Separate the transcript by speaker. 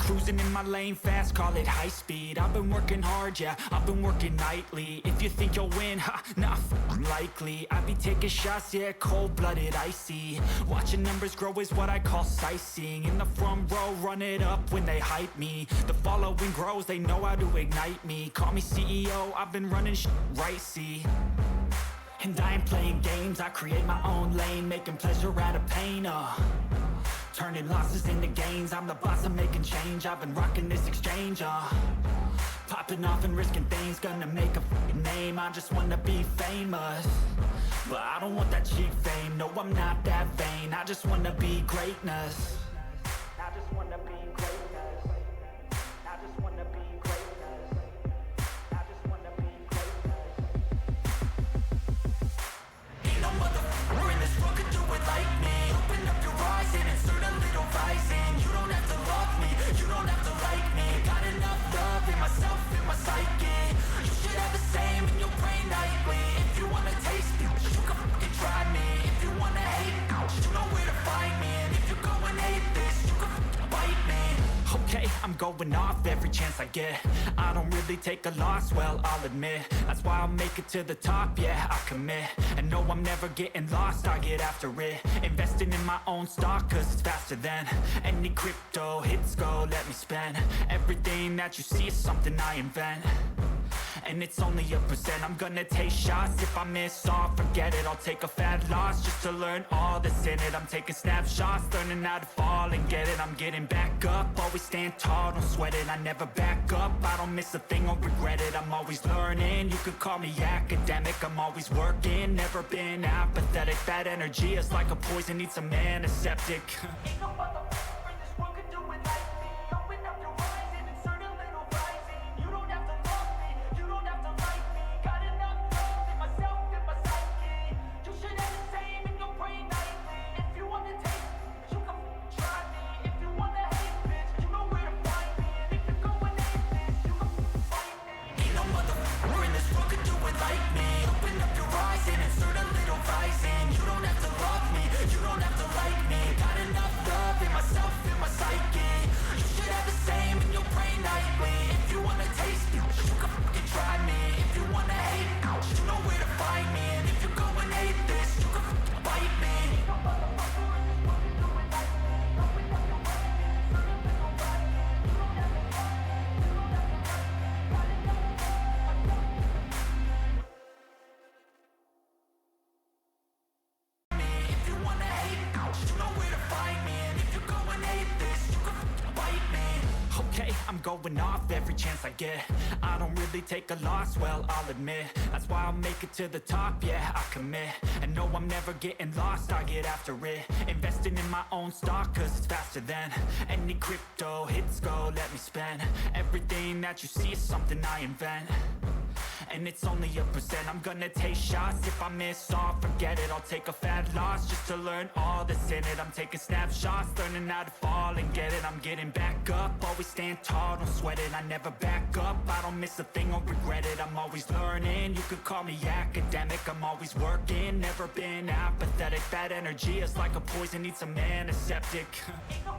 Speaker 1: Cruising in my lane fast, call it high speed. I've been working hard, yeah, I've been working nightly. If you think you'll win, ha, nah, likely. I be taking shots, yeah, cold-blooded, icy. Watching numbers grow is what I call sightseeing. In the front row, run it up when they hype me. The following grows, they know how to ignite me. Call me CEO, I've been running right, see. And I ain't playing games, I create my own lane, making pleasure out of pain, turning losses into gains, I'm the boss, I'm making change. I've been rocking this exchange, popping off and risking things, gonna make a f***ing name. I just wanna be famous, but I don't want that cheap fame. No, I'm not that vain, I just wanna be greatness. I just wanna be greatness. I just wanna be greatness. I just wanna be greatness. Ain't no motherfucker in this world could do it like me. Open up your eyes and insert a little rising. You don't have to love me, you don't have to like me. Got enough love in myself, in my psyche. You should have the same in your brain nightly. If you wanna taste it, you can fucking try me. If you wanna hate, you know where to find me. And if you're going hate this, you can fucking bite me. Okay, I'm going off every chance I get. I don't really take a loss, well, I'll admit. That's why I'll make it to the top, yeah, I commit. And no, I'm never getting lost, I get after it. Investing in my own stock, cause it's faster than any crypto hits go, let me spend. Everything that you see is something I invent, and it's only a percent. I'm gonna take shots, if I miss all, forget it. I'll take a fat loss just to learn all that's in it. I'm taking snapshots, learning how to fall and get it. I'm getting back up, always stand tall, don't sweat it. I never back up, I don't miss a thing or regret it. I'm always learning, you could call me academic. I'm always working, never been apathetic. That energy is like a poison, needs some antiseptic. Ain't no motherfucker in this world could do it like me. Open up your eyes and insert a little rising. You don't have to love me, you don't have to like me. Got enough love in myself, in my psyche. You should have the same in your brain nightly. If you wanna taste it, you can try me. If you wanna hate bitch, you know where to find me. And if you're going hate this, you can fight me. Ain't no motherfucker in this world could do it like me. Open up your eyes and insert a little rising. You don't have to love me, you don't have to like me. Got enough love in myself, in my psyche. You should have the same in your brain nightly. If you wanna taste it, you can fucking try me. If you wanna hate, you know where to find me. And if you're going hate this, you can fucking bite me. If you wanna hate, you know where to find me. And if you're going hate this, you can fucking bite me. Okay, I'm going off every chance I get. I don't really take a loss, well, I'll admit. That's why I'll make it to the top, yeah, I commit. And no, I'm never getting lost, I get after it. Investing in my own stock, cause it's faster than any crypto hits go, let me spend. Everything that you see is something I invent, and it's only a percent. I'm gonna take shots, if I miss all, forget it. I'll take a fat loss just to learn all that's in it. I'm taking snapshots, learning how to fall and get it. I'm getting back up, always stand tall, don't sweat it. I never back up, I don't miss a thing or regret it. I'm always learning, you could call me academic. I'm always working, never been apathetic. That energy is like a poison, needs some antiseptic. Ain't no